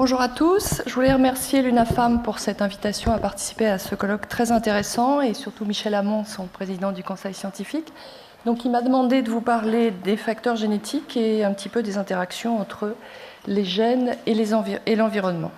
Bonjour à tous. Je voulais remercier l'UNAFAM pour cette invitation à participer à ce colloque très intéressant et surtout Michel Hamon, son président du conseil scientifique. Donc, il m'a demandé de vous parler des facteurs génétiques et un petit peu des interactions entre les gènes et l'environnement.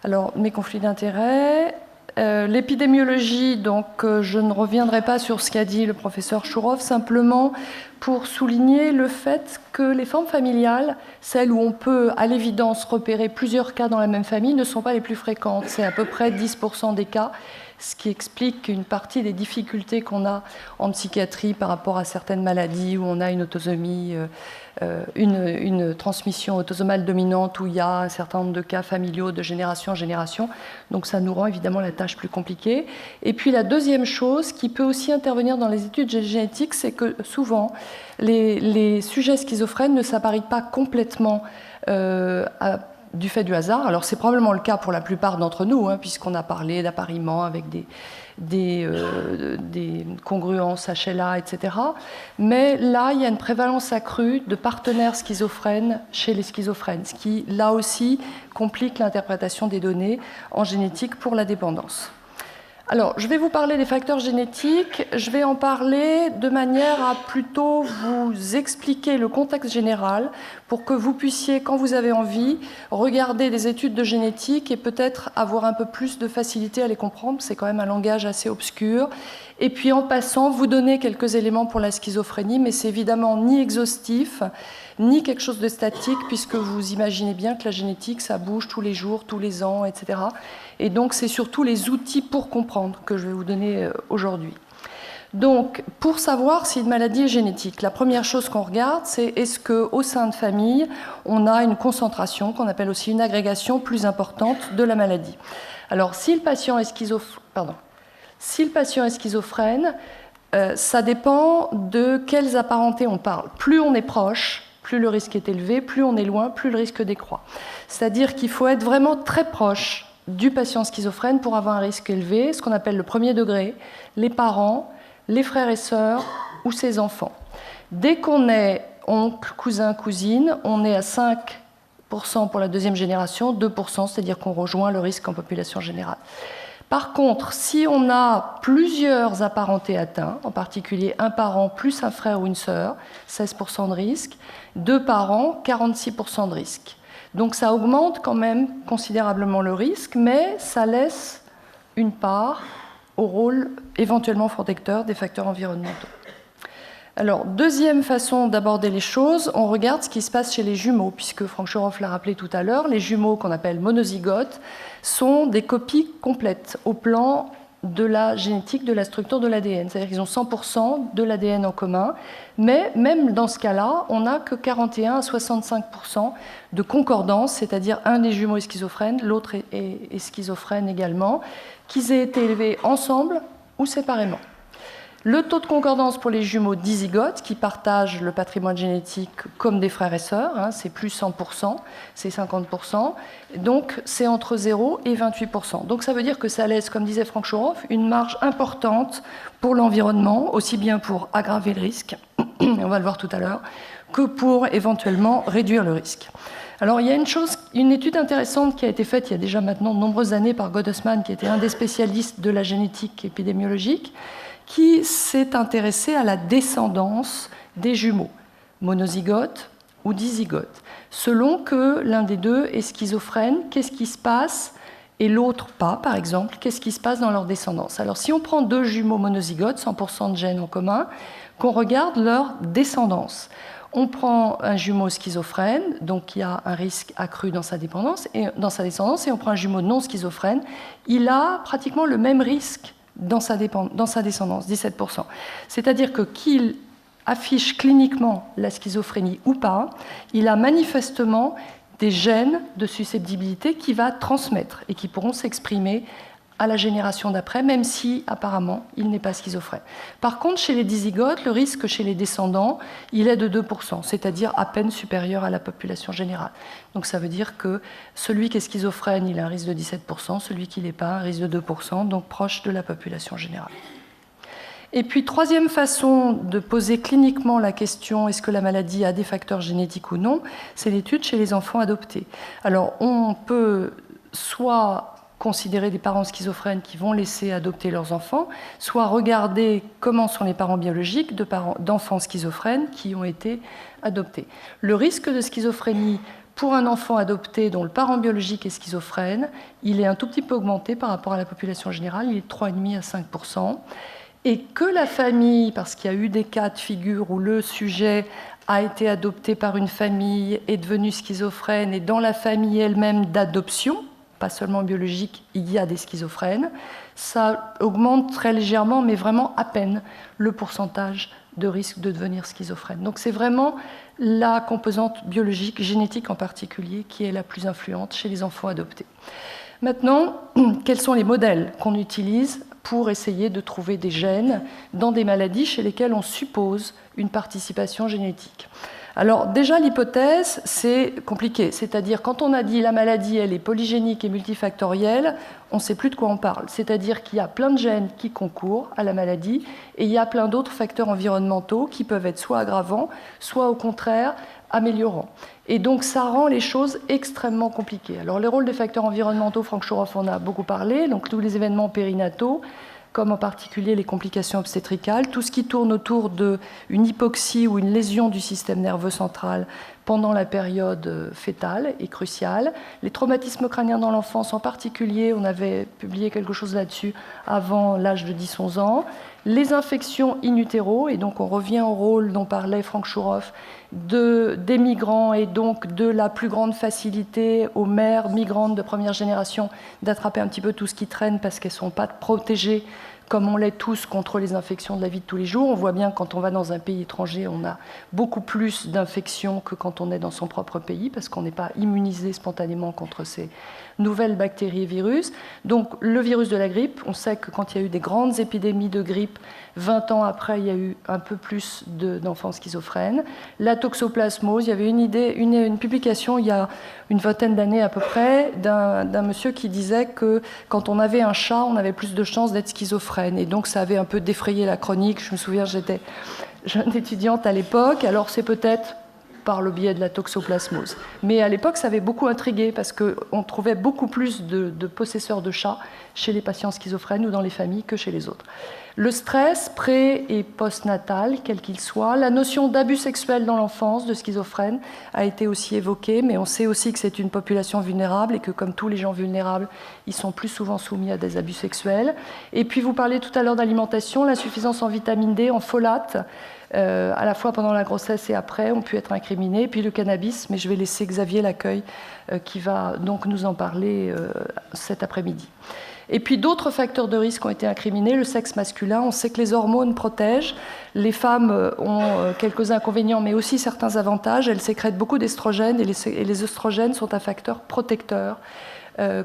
Alors, mes conflits d'intérêts. L'épidémiologie, donc je ne reviendrai pas sur ce qu'a dit le professeur Chourov, simplement pour souligner le fait que les formes familiales, celles où on peut à l'évidence repérer plusieurs cas dans la même famille, ne sont pas les plus fréquentes. C'est à peu près 10% des cas, ce qui explique une partie des difficultés qu'on a en psychiatrie par rapport à certaines maladies où on a une autosomie, une transmission autosomale dominante où il y a un certain nombre de cas familiaux de génération en génération. Donc ça nous rend évidemment la tâche plus compliquée. Et puis la deuxième chose qui peut aussi intervenir dans les études génétiques, c'est que souvent les sujets schizophrènes ne s'appareillent pas complètement du fait du hasard. Alors c'est probablement le cas pour la plupart d'entre nous, puisqu'on a parlé d'appariement avec des congruences HLA, etc. Mais là, il y a une prévalence accrue de partenaires schizophrènes chez les schizophrènes, ce qui, là aussi, complique l'interprétation des données en génétique pour la dépendance. Alors, je vais vous parler des facteurs génétiques. Je vais en parler de manière à plutôt vous expliquer le contexte général pour que vous puissiez, quand vous avez envie, regarder des études de génétique et peut-être avoir un peu plus de facilité à les comprendre. C'est quand même un langage assez obscur. Et puis, en passant, vous donner quelques éléments pour la schizophrénie, mais c'est évidemment ni exhaustif, ni quelque chose de statique, puisque vous imaginez bien que la génétique, ça bouge tous les jours, tous les ans, etc. Et donc, c'est surtout les outils pour comprendre que je vais vous donner aujourd'hui. Donc, pour savoir si une maladie est génétique, la première chose qu'on regarde, c'est est-ce qu'au sein de famille, on a une concentration, qu'on appelle aussi une agrégation plus importante de la maladie. Alors, si le patient est schizophrène, ça dépend de quelles apparentés on parle. Plus on est proche, plus le risque est élevé, plus on est loin, plus le risque décroît. C'est-à-dire qu'il faut être vraiment très proche du patient schizophrène pour avoir un risque élevé, ce qu'on appelle le premier degré, les parents, les frères et sœurs ou ses enfants. Dès qu'on est oncle, cousin, cousine, on est à 5% pour la deuxième génération, 2%, c'est-à-dire qu'on rejoint le risque en population générale. Par contre, si on a plusieurs apparentés atteints, en particulier un parent plus un frère ou une sœur, 16% de risque, 2 parents, 46% de risque. Donc ça augmente quand même considérablement le risque, mais ça laisse une part au rôle éventuellement protecteur des facteurs environnementaux. Alors, deuxième façon d'aborder les choses, on regarde ce qui se passe chez les jumeaux, puisque Franck Chourov l'a rappelé tout à l'heure, les jumeaux qu'on appelle monozygotes sont des copies complètes au plan de la génétique, de la structure de l'ADN. C'est-à-dire qu'ils ont 100% de l'ADN en commun, mais même dans ce cas-là, on n'a que 41 à 65% de concordance, c'est-à-dire un des jumeaux est schizophrène, l'autre est schizophrène également, qu'ils aient été élevés ensemble ou séparément. Le taux de concordance pour les jumeaux dizygotes, qui partagent le patrimoine génétique comme des frères et sœurs, c'est plus 100%, c'est 50%, donc c'est entre 0 et 28%. Donc ça veut dire que ça laisse, comme disait Franck Chourov, une marge importante pour l'environnement, aussi bien pour aggraver le risque, on va le voir tout à l'heure, que pour éventuellement réduire le risque. Alors il y a une étude intéressante qui a été faite il y a déjà maintenant de nombreuses années par Gottesman, qui était un des spécialistes de la génétique épidémiologique, qui s'est intéressé à la descendance des jumeaux, monozygotes ou dizygotes. Selon que l'un des deux est schizophrène, qu'est-ce qui se passe, et l'autre pas, par exemple, qu'est-ce qui se passe dans leur descendance? Alors si on prend deux jumeaux monozygotes, 100% de gènes en commun, qu'on regarde leur descendance, on prend un jumeau schizophrène, donc il y a un risque accru dans sa dépendance et dans sa descendance, et on prend un jumeau non schizophrène, il a pratiquement le même risque dans sa descendance, 17%. C'est-à-dire que qu'il affiche cliniquement la schizophrénie ou pas, il a manifestement des gènes de susceptibilité qui va transmettre et qui pourront s'exprimer à la génération d'après, même si apparemment il n'est pas schizophrène. Par contre, chez les dizygotes, le risque chez les descendants, il est de 2%, c'est-à-dire à peine supérieur à la population générale. Donc ça veut dire que celui qui est schizophrène, il a un risque de 17%, celui qui ne l'est pas, un risque de 2%, donc proche de la population générale. Et puis, troisième façon de poser cliniquement la question est-ce que la maladie a des facteurs génétiques ou non, c'est l'étude chez les enfants adoptés. Alors, on peut soit considérer des parents schizophrènes qui vont laisser adopter leurs enfants, soit regarder comment sont les parents biologiques d'enfants schizophrènes qui ont été adoptés. Le risque de schizophrénie pour un enfant adopté dont le parent biologique est schizophrène, il est un tout petit peu augmenté par rapport à la population générale, il est de 3,5 à 5%. Et que la famille, parce qu'il y a eu des cas de figure où le sujet a été adopté par une famille, est devenu schizophrène, et dans la famille elle-même d'adoption, pas seulement biologique, il y a des schizophrènes, ça augmente très légèrement, mais vraiment à peine, le pourcentage de risque de devenir schizophrène. Donc c'est vraiment la composante biologique, génétique en particulier, qui est la plus influente chez les enfants adoptés. Maintenant, quels sont les modèles qu'on utilise pour essayer de trouver des gènes dans des maladies chez lesquelles on suppose une participation génétique? Alors déjà, l'hypothèse, c'est compliqué. C'est-à-dire, quand on a dit la maladie, elle est polygénique et multifactorielle, on ne sait plus de quoi on parle. C'est-à-dire qu'il y a plein de gènes qui concourent à la maladie et il y a plein d'autres facteurs environnementaux qui peuvent être soit aggravants, soit au contraire améliorants. Et donc, ça rend les choses extrêmement compliquées. Alors, les rôles des facteurs environnementaux, Franck Choroff en a beaucoup parlé, donc tous les événements périnataux, comme en particulier les complications obstétricales, tout ce qui tourne autour d'une hypoxie ou une lésion du système nerveux central pendant la période fœtale est crucial. Les traumatismes crâniens dans l'enfance en particulier, on avait publié quelque chose là-dessus avant l'âge de 10-11 ans. Les infections in utero, et donc on revient au rôle dont parlait Franck Choroff, des migrants et donc de la plus grande facilité aux mères migrantes de première génération d'attraper un petit peu tout ce qui traîne parce qu'elles ne sont pas protégées comme on l'est tous contre les infections de la vie de tous les jours. On voit bien que quand on va dans un pays étranger, on a beaucoup plus d'infections que quand on est dans son propre pays, parce qu'on n'est pas immunisé spontanément contre ces nouvelles bactéries et virus. Donc le virus de la grippe, on sait que quand il y a eu des grandes épidémies de grippe, 20 ans après, il y a eu un peu plus d'enfants schizophrènes. La toxoplasmose, il y avait une publication il y a une vingtaine d'années à peu près, d'un monsieur qui disait que quand on avait un chat, on avait plus de chances d'être schizophrène. Et donc ça avait un peu défrayé la chronique. Je me souviens, j'étais jeune étudiante à l'époque. Alors c'est peut-être par le biais de la toxoplasmose. Mais à l'époque, ça avait beaucoup intrigué parce qu'on trouvait beaucoup plus de possesseurs de chats chez les patients schizophrènes ou dans les familles que chez les autres. Le stress pré- et postnatal, quel qu'il soit, la notion d'abus sexuel dans l'enfance de schizophrène a été aussi évoquée, mais on sait aussi que c'est une population vulnérable et que comme tous les gens vulnérables, ils sont plus souvent soumis à des abus sexuels. Et puis vous parliez tout à l'heure d'alimentation, l'insuffisance en vitamine D, en folate, à la fois pendant la grossesse et après, ont pu être incriminés. Et puis le cannabis, mais je vais laisser Xavier Laccueil qui va donc nous en parler cet après-midi. Et puis d'autres facteurs de risque ont été incriminés. Le sexe masculin, on sait que les hormones protègent. Les femmes ont quelques inconvénients, mais aussi certains avantages. Elles sécrètent beaucoup d'estrogènes et les oestrogènes sont un facteur protecteur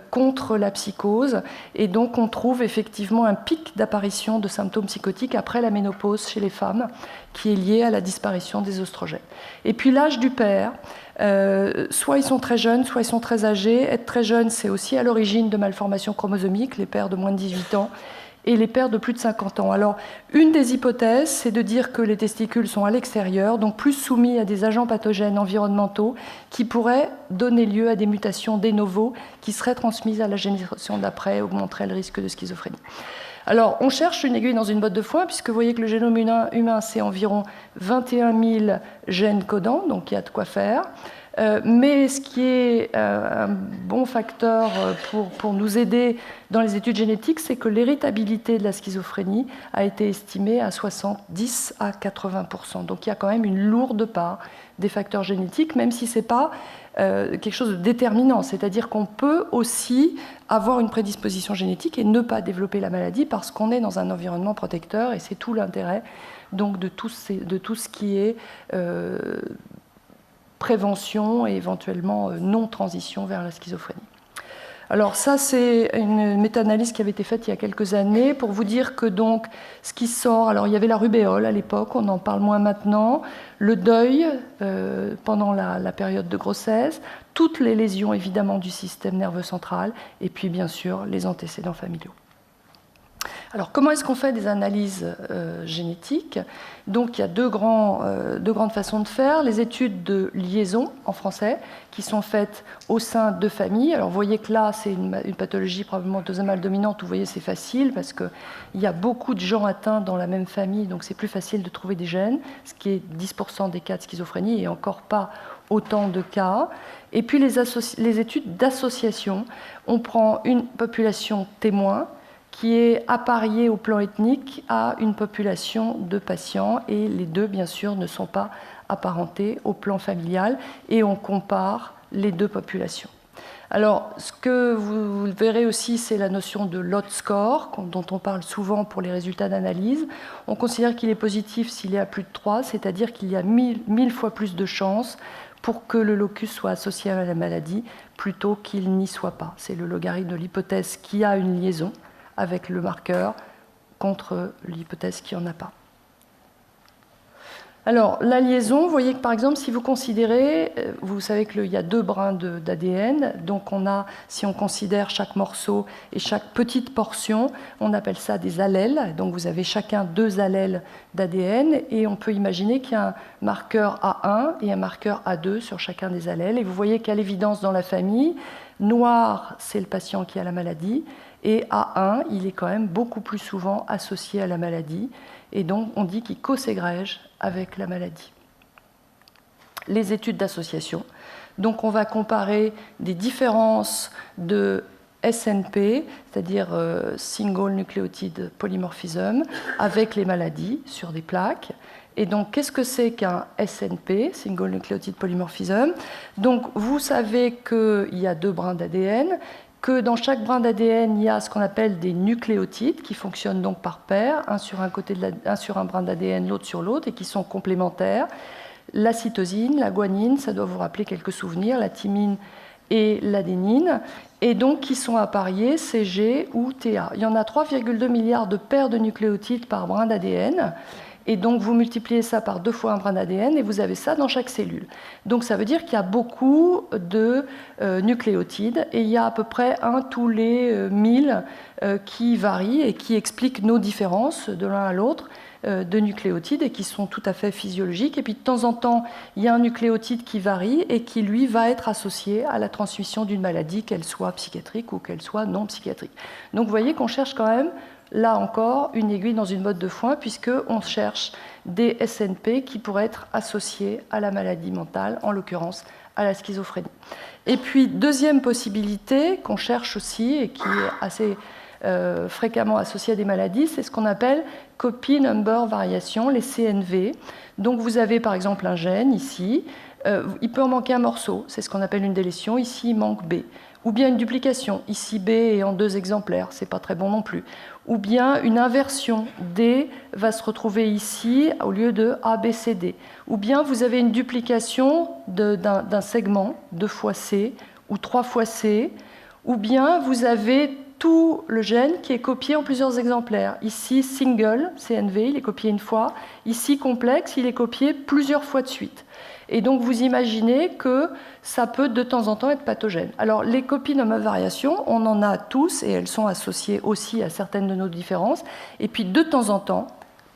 contre la psychose. Et donc on trouve effectivement un pic d'apparition de symptômes psychotiques après la ménopause chez les femmes, qui est lié à la disparition des oestrogènes. Et puis l'âge du père. Soit ils sont très jeunes, soit ils sont très âgés. Être très jeune, c'est aussi à l'origine de malformations chromosomiques, les pères de moins de 18 ans et les pères de plus de 50 ans. Alors, une des hypothèses, c'est de dire que les testicules sont à l'extérieur, donc plus soumis à des agents pathogènes environnementaux qui pourraient donner lieu à des mutations de novo qui seraient transmises à la génération d'après, augmenteraient le risque de schizophrénie. Alors, on cherche une aiguille dans une botte de foin, puisque vous voyez que le génome humain, c'est environ 21 000 gènes codants, donc il y a de quoi faire. Mais ce qui est un bon facteur pour nous aider dans les études génétiques, c'est que l'héritabilité de la schizophrénie a été estimée à 70 à 80%. Donc il y a quand même une lourde part des facteurs génétiques, même si ce n'est pas quelque chose de déterminant. C'est-à-dire qu'on peut aussi avoir une prédisposition génétique et ne pas développer la maladie parce qu'on est dans un environnement protecteur, et c'est tout l'intérêt donc, de tout ce qui est prévention et éventuellement non-transition vers la schizophrénie. Alors ça, c'est une méta-analyse qui avait été faite il y a quelques années pour vous dire que donc ce qui sort, alors il y avait la rubéole à l'époque, on en parle moins maintenant, le deuil pendant la période de grossesse, toutes les lésions évidemment du système nerveux central et puis bien sûr les antécédents familiaux. Alors, comment est-ce qu'on fait des analyses génétiques? Donc, il y a deux grandes façons de faire. Les études de liaison, en français, qui sont faites au sein de familles. Alors, vous voyez que là, c'est une pathologie probablement autosomale dominante. Vous voyez, c'est facile parce qu'il y a beaucoup de gens atteints dans la même famille, donc c'est plus facile de trouver des gènes, ce qui est 10% des cas de schizophrénie et encore pas autant de cas. Et puis, les études d'association. On prend une population témoin qui est appariée au plan ethnique à une population de patients, et les deux, bien sûr, ne sont pas apparentés au plan familial, et on compare les deux populations. Alors, ce que vous verrez aussi, c'est la notion de lot score, dont on parle souvent pour les résultats d'analyse. On considère qu'il est positif s'il est à plus de 3, c'est-à-dire qu'il y a 1000 fois plus de chances pour que le locus soit associé à la maladie, plutôt qu'il n'y soit pas. C'est le logarithme de l'hypothèse qui a une liaison avec le marqueur contre l'hypothèse qui n'en a pas. Alors, la liaison, vous voyez que par exemple, si vous considérez, vous savez qu'il y a 2 brins d'ADN, donc si on considère chaque morceau et chaque petite portion, on appelle ça des allèles, donc vous avez chacun 2 allèles d'ADN, et on peut imaginer qu'il y a un marqueur A1 et un marqueur A2 sur chacun des allèles, et vous voyez qu'à l'évidence dans la famille, noir, c'est le patient qui a la maladie, et A1, il est quand même beaucoup plus souvent associé à la maladie, et donc on dit qu'il co-ségrège avec la maladie. Les études d'association. Donc on va comparer des différences de SNP, c'est-à-dire Single Nucleotide Polymorphism, avec les maladies sur des plaques. Et donc, qu'est-ce que c'est qu'un SNP, Single Nucleotide Polymorphism? Donc, vous savez qu'il y a 2 brins d'ADN, que dans chaque brin d'ADN, il y a ce qu'on appelle des nucléotides qui fonctionnent donc par paire, un sur un brin d'ADN, l'autre sur l'autre, et qui sont complémentaires. La cytosine, la guanine, ça doit vous rappeler quelques souvenirs, la thymine et l'adénine, et donc qui sont appariés CG ou TA. Il y en a 3,2 milliards de paires de nucléotides par brin d'ADN. Et donc, vous multipliez ça par 2 fois un brin d'ADN et vous avez ça dans chaque cellule. Donc, ça veut dire qu'il y a beaucoup de nucléotides et il y a à peu près un tous les 1000 qui varient et qui expliquent nos différences de l'un à l'autre de nucléotides et qui sont tout à fait physiologiques. Et puis, de temps en temps, il y a un nucléotide qui varie et qui, lui, va être associé à la transmission d'une maladie, qu'elle soit psychiatrique ou qu'elle soit non psychiatrique. Donc, vous voyez qu'on cherche quand même là encore, une aiguille dans une botte de foin, puisqu'on cherche des SNP qui pourraient être associés à la maladie mentale, en l'occurrence à la schizophrénie. Et puis, deuxième possibilité qu'on cherche aussi, et qui est assez fréquemment associée à des maladies, c'est ce qu'on appelle copy number variation, les CNV. Donc, vous avez par exemple un gène ici, il peut en manquer un morceau, c'est ce qu'on appelle une délétion, ici il manque B. Ou bien une duplication, ici B est en 2 exemplaires, c'est pas très bon non plus. Ou bien une inversion, D va se retrouver ici au lieu de A, B, C, D. Ou bien vous avez une duplication d'un segment, 2 fois C ou 3 fois C. Ou bien vous avez tout le gène qui est copié en plusieurs exemplaires. Ici, single, CNV, il est copié une fois. Ici, complexe, il est copié plusieurs fois de suite. Et donc, vous imaginez que ça peut de temps en temps être pathogène. Alors, les copies de variation, on en a tous et elles sont associées aussi à certaines de nos différences. Et puis, de temps en temps,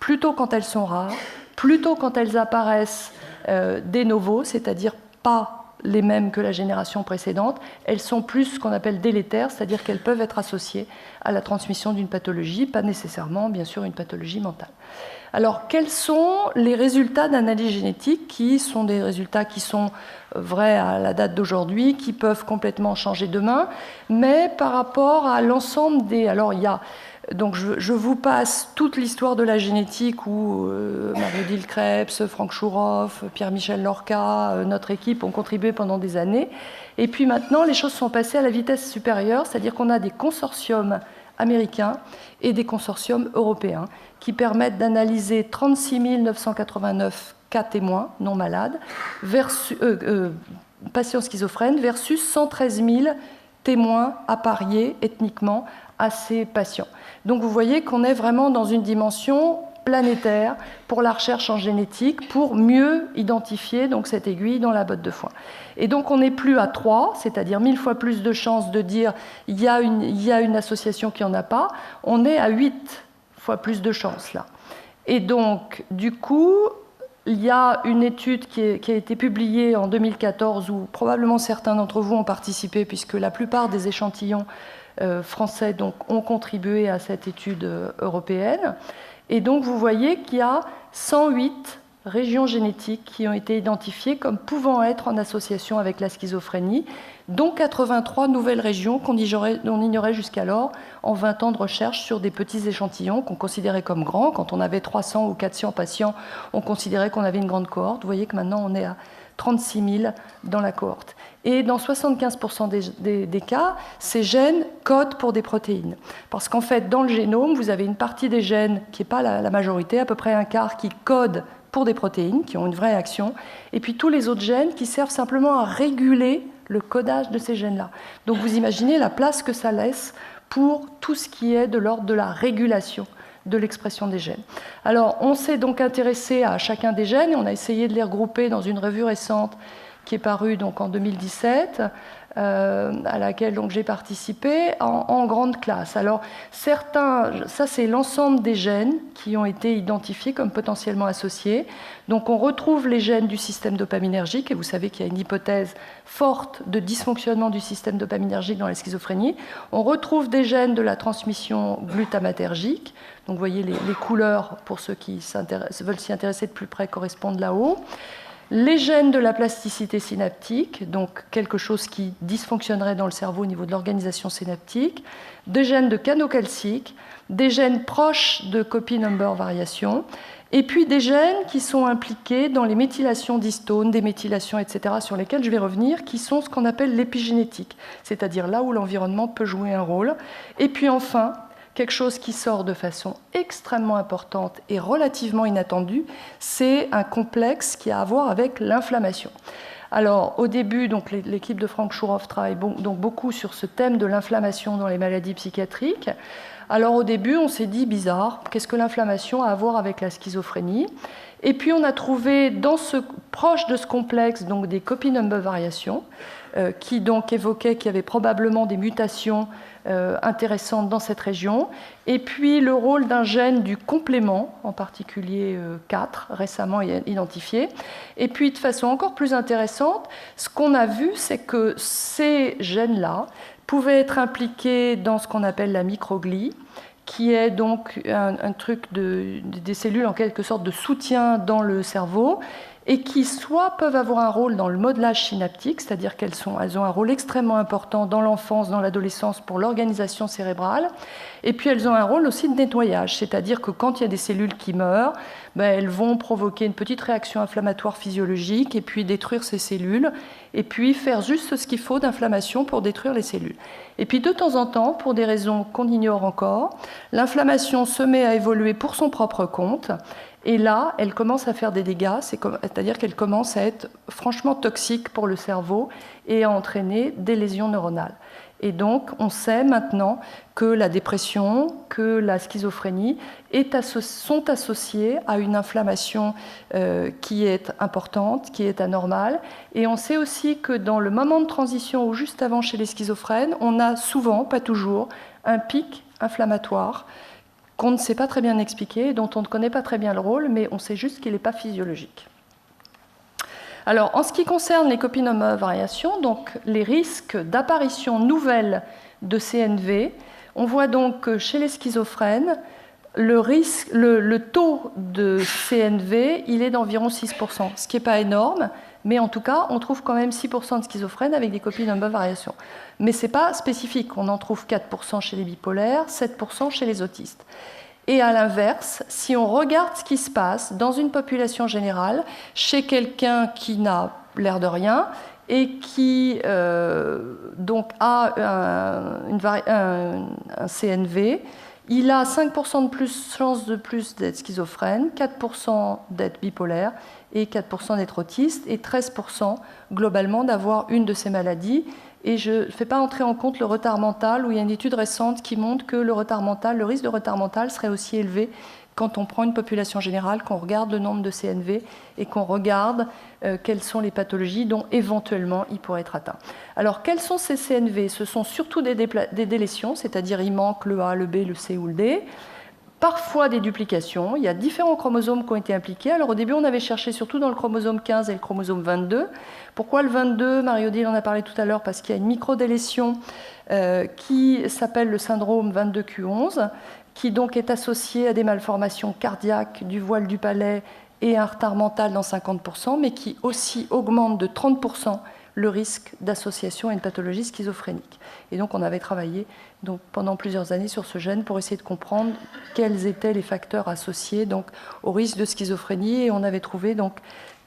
plutôt quand elles sont rares, plutôt quand elles apparaissent de novo, c'est-à-dire pas les mêmes que la génération précédente, elles sont plus ce qu'on appelle délétères, c'est-à-dire qu'elles peuvent être associées à la transmission d'une pathologie, pas nécessairement, bien sûr, une pathologie mentale. Alors, quels sont les résultats d'analyse génétique qui sont des résultats qui sont vrais à la date d'aujourd'hui, qui peuvent complètement changer demain, mais par rapport à l'ensemble des... Alors, il y a... Donc, je vous passe toute l'histoire de la génétique où Marie-Odile Krebs, Franck Chouroff, Pierre-Michel Lorca, notre équipe ont contribué pendant des années. Et puis maintenant, les choses sont passées à la vitesse supérieure, c'est-à-dire qu'on a des consortiums américains et des consortiums européens qui permettent d'analyser 36 989 cas témoins non malades, patients schizophrènes, versus 113 000 témoins appariés ethniquement à ces patients. Donc vous voyez qu'on est vraiment dans une dimension planétaire pour la recherche en génétique, pour mieux identifier donc, cette aiguille dans la botte de foin. Et donc on n'est plus à 3, c'est-à-dire 1000 fois plus de chances de dire il y a une association qui n'en a pas, on est à 8 fois plus de chances là. Et donc, du coup, il y a une étude qui a été publiée en 2014 où probablement certains d'entre vous ont participé puisque la plupart des échantillons français donc, ont contribué à cette étude européenne. Et donc, vous voyez qu'il y a 108 régions génétiques qui ont été identifiées comme pouvant être en association avec la schizophrénie, dont 83 nouvelles régions qu'on ignorait jusqu'alors en 20 ans de recherche sur des petits échantillons qu'on considérait comme grands. Quand on avait 300 ou 400 patients, on considérait qu'on avait une grande cohorte. Vous voyez que maintenant, on est à 36 000 dans la cohorte. Et dans 75% des cas, ces gènes codent pour des protéines. Parce qu'en fait, dans le génome, vous avez une partie des gènes, qui n'est pas la majorité, à peu près un quart, qui codent pour des protéines, qui ont une vraie action, et puis tous les autres gènes qui servent simplement à réguler le codage de ces gènes-là. Donc vous imaginez la place que ça laisse pour tout ce qui est de l'ordre de la régulation de l'expression des gènes. Alors on s'est donc intéressé à chacun des gènes et on a essayé de les regrouper dans une revue récente qui est parue donc en 2017, à laquelle donc j'ai participé en grande classe. Alors certains, ça c'est l'ensemble des gènes qui ont été identifiés comme potentiellement associés. Donc on retrouve les gènes du système dopaminergique, et vous savez qu'il y a une hypothèse forte de dysfonctionnement du système dopaminergique dans la schizophrénie. On retrouve des gènes de la transmission glutamatergique. Donc vous voyez les couleurs, pour ceux qui veulent s'y intéresser de plus près, correspondent là-haut. Les gènes de la plasticité synaptique, donc quelque chose qui dysfonctionnerait dans le cerveau au niveau de l'organisation synaptique, des gènes de canaux calciques, des gènes proches de copy number variation, et puis des gènes qui sont impliqués dans les méthylations d'histones, des méthylations, etc., sur lesquelles je vais revenir, qui sont ce qu'on appelle l'épigénétique, c'est-à-dire là où l'environnement peut jouer un rôle. Et puis enfin, quelque chose qui sort de façon extrêmement importante et relativement inattendue, c'est un complexe qui a à voir avec l'inflammation. Alors, au début, donc, l'équipe de Frank Chouroff travaille donc beaucoup sur ce thème de l'inflammation dans les maladies psychiatriques. Alors, au début, on s'est dit, bizarre, qu'est-ce que l'inflammation a à voir avec la schizophrénie? Et puis, on a trouvé, proche de ce complexe, donc, des copy number variations, qui donc évoquaient qu'il y avait probablement des mutations intéressantes dans cette région, et puis le rôle d'un gène du complément, en particulier 4, récemment identifié. Et puis de façon encore plus intéressante, ce qu'on a vu, c'est que ces gènes-là pouvaient être impliqués dans ce qu'on appelle la microglie, qui est donc un truc des cellules en quelque sorte de soutien dans le cerveau, et qui soit peuvent avoir un rôle dans le modelage synaptique, c'est-à-dire qu'elles ont un rôle extrêmement important dans l'enfance, dans l'adolescence, pour l'organisation cérébrale, et puis elles ont un rôle aussi de nettoyage, c'est-à-dire que quand il y a des cellules qui meurent, elles vont provoquer une petite réaction inflammatoire physiologique, et puis détruire ces cellules, et puis faire juste ce qu'il faut d'inflammation pour détruire les cellules. Et puis de temps en temps, pour des raisons qu'on ignore encore, l'inflammation se met à évoluer pour son propre compte, et là, elle commence à faire des dégâts, c'est-à-dire qu'elle commence à être franchement toxique pour le cerveau et à entraîner des lésions neuronales. Et donc, on sait maintenant que la dépression, que la schizophrénie sont associées à une inflammation qui est importante, qui est anormale. Et on sait aussi que dans le moment de transition ou juste avant chez les schizophrènes, on a souvent, pas toujours, un pic inflammatoire qu'on ne sait pas très bien expliquer, dont on ne connaît pas très bien le rôle, mais on sait juste qu'il n'est pas physiologique. Alors, en ce qui concerne les copy number variations, donc les risques d'apparition nouvelle de CNV, on voit donc que chez les schizophrènes, le taux de CNV, il est d'environ 6%, ce qui n'est pas énorme, mais en tout cas, on trouve quand même 6% de schizophrènes avec des copy number variations. Mais ce n'est pas spécifique, on en trouve 4% chez les bipolaires, 7% chez les autistes. Et à l'inverse, si on regarde ce qui se passe dans une population générale, chez quelqu'un qui n'a l'air de rien et qui donc a un CNV, il a 5% de chance de plus d'être schizophrène, 4% d'être bipolaire et 4% d'être autiste et 13% globalement d'avoir une de ces maladies. Et je ne fais pas entrer en compte le retard mental, où il y a une étude récente qui montre que le risque de retard mental serait aussi élevé quand on prend une population générale, qu'on regarde le nombre de CNV et qu'on regarde quelles sont les pathologies dont éventuellement il pourrait être atteint. Alors, quels sont ces CNV? Ce sont surtout des délétions, c'est-à-dire il manque le A, le B, le C ou le D. parfois des duplications. Il y a différents chromosomes qui ont été impliqués. Alors au début, on avait cherché surtout dans le chromosome 15 et le chromosome 22. Pourquoi le 22? Marie-Odile en a parlé tout à l'heure, parce qu'il y a une microdélétion qui s'appelle le syndrome 22q11, qui donc est associé à des malformations cardiaques du voile du palais et un retard mental dans 50%, mais qui aussi augmente de 30% le risque d'association à une pathologie schizophrénique. Et donc on avait travaillé donc, pendant plusieurs années sur ce gène pour essayer de comprendre quels étaient les facteurs associés donc, au risque de schizophrénie, et on avait trouvé donc,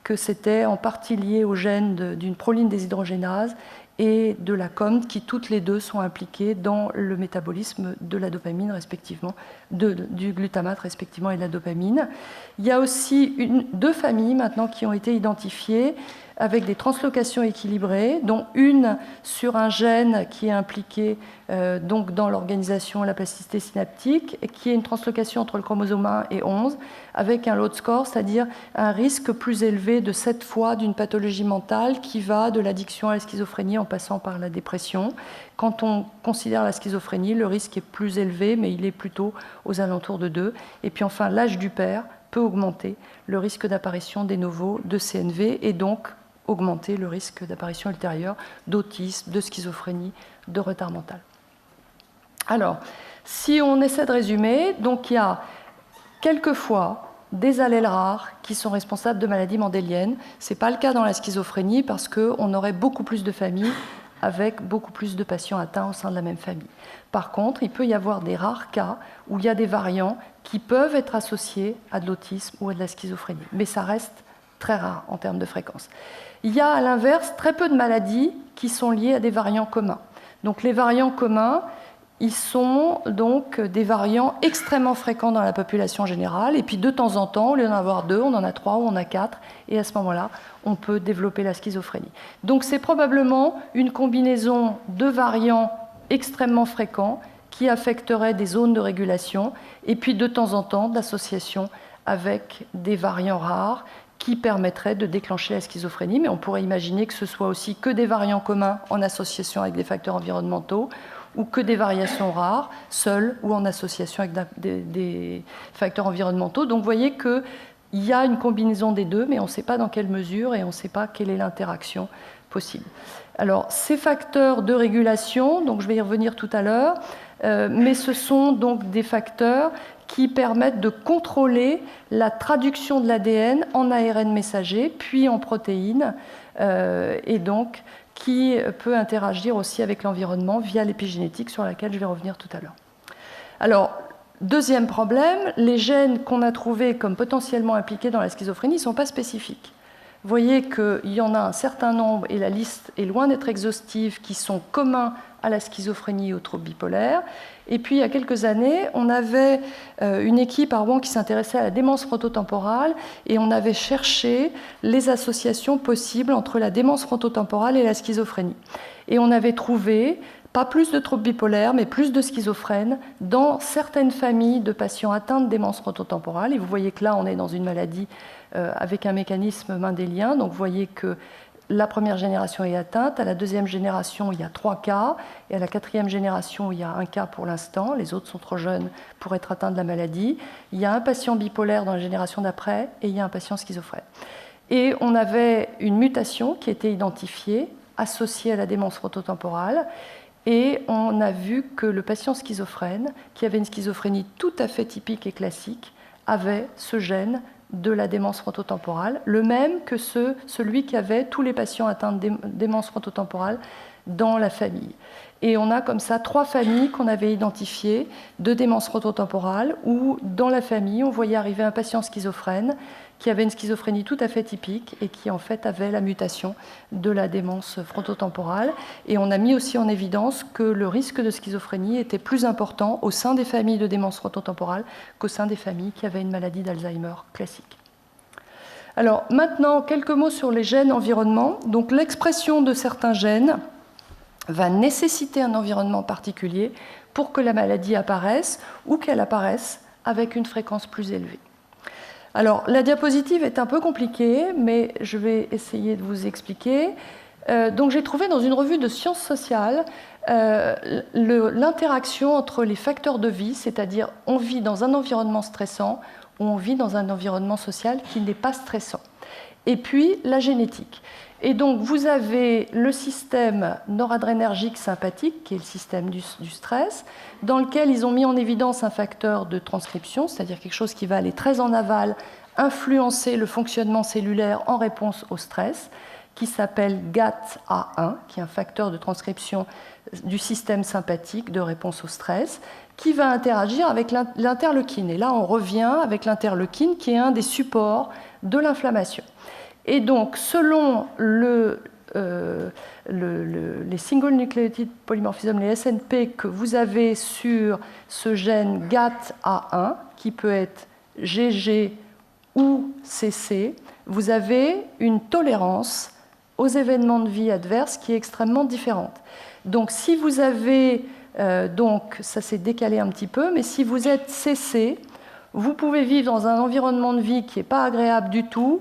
que c'était en partie lié au gène d'une proline déshydrogénase et de la COMT, qui toutes les deux sont impliquées dans le métabolisme de la dopamine, respectivement, du glutamate, respectivement, et de la dopamine. Il y a aussi deux familles maintenant qui ont été identifiées avec des translocations équilibrées, dont une sur un gène qui est impliqué donc dans l'organisation et la plasticité synaptique, et qui est une translocation entre le chromosome 1 et 11, avec un load score, c'est-à-dire un risque plus élevé de 7 fois d'une pathologie mentale qui va de l'addiction à la schizophrénie en passant par la dépression. Quand on considère la schizophrénie, le risque est plus élevé, mais il est plutôt aux alentours de 2. Et puis enfin, l'âge du père peut augmenter le risque d'apparition des novos de CNV, et donc augmenter le risque d'apparition ultérieure d'autisme, de schizophrénie, de retard mental. Alors, si on essaie de résumer, donc il y a quelquefois des allèles rares qui sont responsables de maladies mendéliennes. Ce n'est pas le cas dans la schizophrénie parce qu'on aurait beaucoup plus de familles avec beaucoup plus de patients atteints au sein de la même famille. Par contre, il peut y avoir des rares cas où il y a des variants qui peuvent être associés à de l'autisme ou à de la schizophrénie, mais ça reste très rare en termes de fréquence. Il y a à l'inverse très peu de maladies qui sont liées à des variants communs. Donc les variants communs, ils sont donc des variants extrêmement fréquents dans la population générale, et puis de temps en temps, au lieu d'en avoir 2, on en a 3 ou on en a 4, et à ce moment-là, on peut développer la schizophrénie. Donc c'est probablement une combinaison de variants extrêmement fréquents qui affecterait des zones de régulation, et puis de temps en temps d'association avec des variants rares qui permettraient de déclencher la schizophrénie, mais on pourrait imaginer que ce soit aussi que des variants communs en association avec des facteurs environnementaux, ou que des variations rares, seules ou en association avec des facteurs environnementaux. Donc vous voyez qu'il y a une combinaison des deux, mais on ne sait pas dans quelle mesure et on ne sait pas quelle est l'interaction possible. Alors ces facteurs de régulation, donc je vais y revenir tout à l'heure, mais ce sont donc des facteurs qui permettent de contrôler la traduction de l'ADN en ARN messager, puis en protéines, et donc qui peut interagir aussi avec l'environnement via l'épigénétique, sur laquelle je vais revenir tout à l'heure. Alors, deuxième problème, les gènes qu'on a trouvés comme potentiellement impliqués dans la schizophrénie ne sont pas spécifiques. Vous voyez qu'il y en a un certain nombre, et la liste est loin d'être exhaustive, qui sont communs à la schizophrénie et aux troubles bipolaires. Et puis, il y a quelques années, on avait une équipe à Rouen qui s'intéressait à la démence frontotemporale, et on avait cherché les associations possibles entre la démence frontotemporale et la schizophrénie. Et on avait trouvé pas plus de troubles bipolaires, mais plus de schizophrènes dans certaines familles de patients atteints de démence frontotemporale. Et vous voyez que là, on est dans une maladie avec un mécanisme mendélien. Donc vous voyez que la première génération est atteinte, à la deuxième génération, il y a 3 cas, et à la quatrième génération, il y a 1 cas pour l'instant. Les autres sont trop jeunes pour être atteints de la maladie. Il y a un patient bipolaire dans la génération d'après, et il y a un patient schizophrène. Et on avait une mutation qui était identifiée, associée à la démence frontotemporale, et on a vu que le patient schizophrène, qui avait une schizophrénie tout à fait typique et classique, avait ce gène de la démence frontotemporale, le même que celui qu'avaient tous les patients atteints de démence frontotemporale dans la famille. Et on a comme ça 3 familles qu'on avait identifiées de démence frontotemporale, où dans la famille, on voyait arriver un patient schizophrène qui avait une schizophrénie tout à fait typique et qui en fait avait la mutation de la démence frontotemporale. Et on a mis aussi en évidence que le risque de schizophrénie était plus important au sein des familles de démence frontotemporale qu'au sein des familles qui avaient une maladie d'Alzheimer classique. Alors maintenant, quelques mots sur les gènes environnement. Donc l'expression de certains gènes va nécessiter un environnement particulier pour que la maladie apparaisse ou qu'elle apparaisse avec une fréquence plus élevée. Alors, la diapositive est un peu compliquée, mais je vais essayer de vous expliquer. Donc j'ai trouvé dans une revue de sciences sociales l'interaction entre les facteurs de vie, c'est-à-dire on vit dans un environnement stressant ou on vit dans un environnement social qui n'est pas stressant. Et puis la génétique. Et donc vous avez le système noradrénergique sympathique, qui est le système du stress, dans lequel ils ont mis en évidence un facteur de transcription, c'est-à-dire quelque chose qui va aller très en aval, influencer le fonctionnement cellulaire en réponse au stress, qui s'appelle GAT-A1, qui est un facteur de transcription du système sympathique de réponse au stress, qui va interagir avec l'interleukine. Et là, on revient avec l'interleukine, qui est un des supports de l'inflammation. Et donc, selon les single nucleotide polymorphism, les SNP que vous avez sur ce gène GAT-A1, qui peut être GG ou CC, vous avez une tolérance aux événements de vie adverses qui est extrêmement différente. Donc, si vous avez, ça s'est décalé un petit peu, mais si vous êtes CC, vous pouvez vivre dans un environnement de vie qui n'est pas agréable du tout.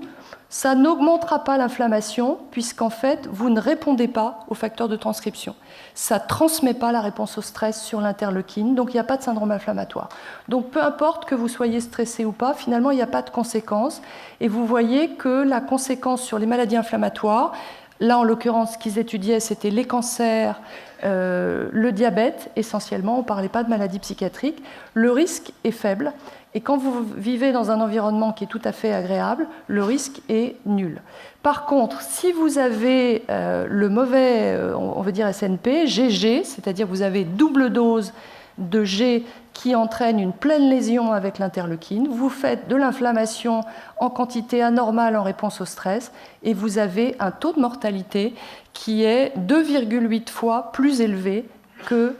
Ça n'augmentera pas l'inflammation, puisqu'en fait, vous ne répondez pas aux facteurs de transcription. Ça ne transmet pas la réponse au stress sur l'interleukine, donc il n'y a pas de syndrome inflammatoire. Donc peu importe que vous soyez stressé ou pas, finalement, il n'y a pas de conséquences. Et vous voyez que la conséquence sur les maladies inflammatoires, là, en l'occurrence, ce qu'ils étudiaient, c'était les cancers, le diabète, essentiellement, on ne parlait pas de maladies psychiatriques. Le risque est faible. Et quand vous vivez dans un environnement qui est tout à fait agréable, le risque est nul. Par contre, si vous avez le mauvais, on veut dire SNP, GG, c'est-à-dire vous avez double dose de G qui entraîne une pleine lésion avec l'interleukine, vous faites de l'inflammation en quantité anormale en réponse au stress et vous avez un taux de mortalité qui est 2,8 fois plus élevé que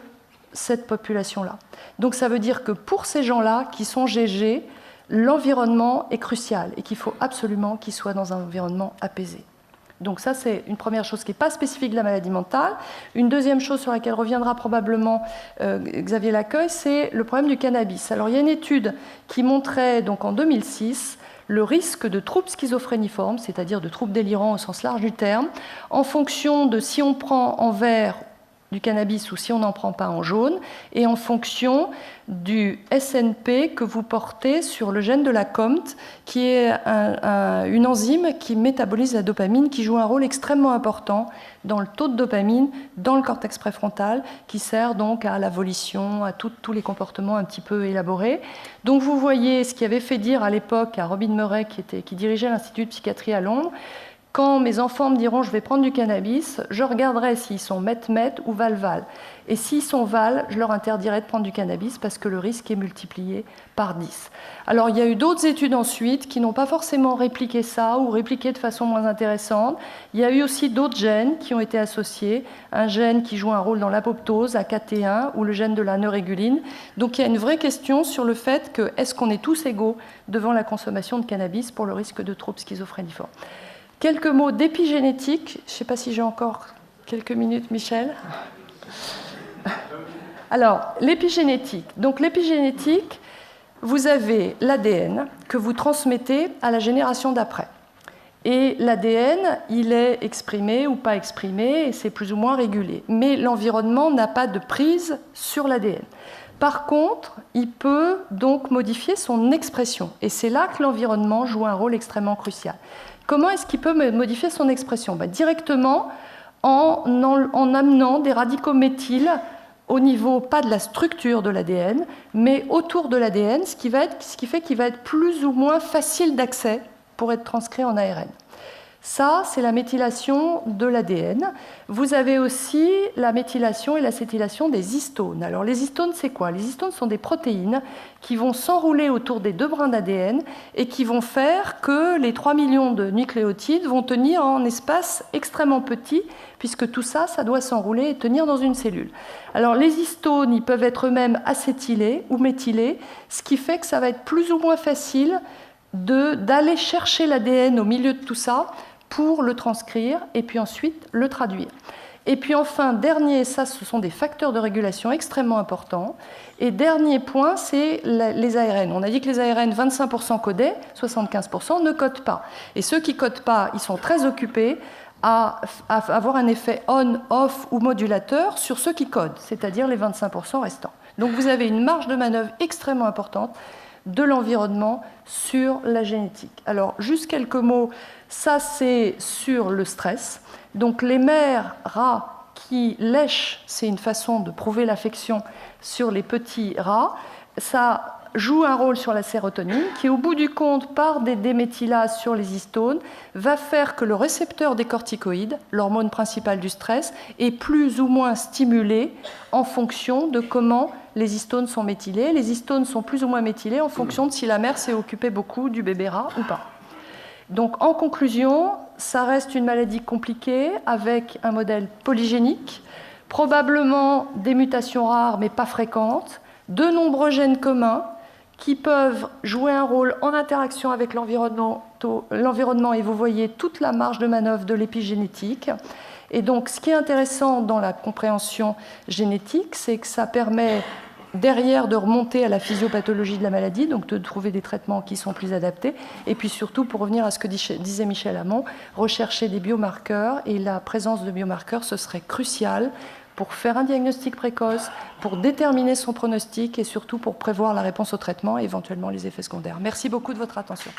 cette population-là. Donc ça veut dire que pour ces gens-là qui sont GG, l'environnement est crucial et qu'il faut absolument qu'ils soient dans un environnement apaisé. Donc ça, c'est une première chose qui n'est pas spécifique de la maladie mentale. Une deuxième chose sur laquelle reviendra probablement Xavier Lacœur, c'est le problème du cannabis. Alors il y a une étude qui montrait donc en 2006 le risque de troubles schizophréniformes, c'est-à-dire de troubles délirants au sens large du terme, en fonction de si on prend en vert du cannabis ou si on n'en prend pas en jaune, et en fonction du SNP que vous portez sur le gène de la COMT, qui est une enzyme qui métabolise la dopamine, qui joue un rôle extrêmement important dans le taux de dopamine, dans le cortex préfrontal, qui sert donc à la volition, à tous les comportements un petit peu élaborés. Donc vous voyez ce qui avait fait dire à l'époque à Robin Murray, qui dirigeait l'Institut de psychiatrie à Londres: quand mes enfants me diront je vais prendre du cannabis, je regarderai s'ils sont met-met ou val-val. Et s'ils sont val, je leur interdirai de prendre du cannabis parce que le risque est multiplié par 10. Alors il y a eu d'autres études ensuite qui n'ont pas forcément répliqué ça ou répliqué de façon moins intéressante. Il y a eu aussi d'autres gènes qui ont été associés, un gène qui joue un rôle dans l'apoptose, AKT1, ou le gène de la neuréguline. Donc il y a une vraie question sur le fait que est-ce qu'on est tous égaux devant la consommation de cannabis pour le risque de troubles schizophréniformes. Quelques mots d'épigénétique. Je ne sais pas si j'ai encore quelques minutes, Michel. Alors, l'épigénétique. Donc, l'épigénétique, vous avez l'ADN que vous transmettez à la génération d'après. Et l'ADN, il est exprimé ou pas exprimé, et c'est plus ou moins régulé. Mais l'environnement n'a pas de prise sur l'ADN. Par contre, il peut donc modifier son expression. Et c'est là que l'environnement joue un rôle extrêmement crucial. Comment est-ce qu'il peut modifier son expression ? Directement en amenant des radicaux méthyl au niveau, pas de la structure de l'ADN, mais autour de l'ADN, ce qui fait qu'il va être plus ou moins facile d'accès pour être transcrit en ARN. Ça, c'est la méthylation de l'ADN. Vous avez aussi la méthylation et l'acétylation des histones. Alors, les histones, c'est quoi ? Les histones sont des protéines qui vont s'enrouler autour des deux brins d'ADN et qui vont faire que les 3 millions de nucléotides vont tenir en espace extrêmement petit, puisque tout ça, ça doit s'enrouler et tenir dans une cellule. Alors, les histones, ils peuvent être eux-mêmes acétylés ou méthylés, ce qui fait que ça va être plus ou moins facile d'aller chercher l'ADN au milieu de tout ça pour le transcrire et puis ensuite le traduire. Et puis enfin, dernier, ça ce sont des facteurs de régulation extrêmement importants. Et dernier point, c'est les ARN. On a dit que les ARN, 25% codaient, 75% ne codent pas. Et ceux qui ne codent pas, ils sont très occupés à avoir un effet on-off ou modulateur sur ceux qui codent, c'est-à-dire les 25% restants. Donc vous avez une marge de manœuvre extrêmement importante de l'environnement sur la génétique. Alors, juste quelques mots, ça c'est sur le stress. Donc les mères rats qui lèchent, c'est une façon de prouver l'affection sur les petits rats, ça joue un rôle sur la sérotonine qui, au bout du compte, par des déméthylases sur les histones, va faire que le récepteur des corticoïdes, l'hormone principale du stress, est plus ou moins stimulé en fonction de comment les histones sont méthylées. Les histones sont plus ou moins méthylées en fonction de si la mère s'est occupée beaucoup du bébé rat ou pas. Donc, en conclusion, ça reste une maladie compliquée avec un modèle polygénique, probablement des mutations rares mais pas fréquentes, de nombreux gènes communs qui peuvent jouer un rôle en interaction avec l'environnement, et vous voyez toute la marge de manœuvre de l'épigénétique. Et donc, ce qui est intéressant dans la compréhension génétique, c'est que ça permet derrière de remonter à la physiopathologie de la maladie, donc de trouver des traitements qui sont plus adaptés, et puis surtout, pour revenir à ce que disait Michel Hamon, rechercher des biomarqueurs, et la présence de biomarqueurs, ce serait crucial pour faire un diagnostic précoce, pour déterminer son pronostic et surtout pour prévoir la réponse au traitement et éventuellement les effets secondaires. Merci beaucoup de votre attention.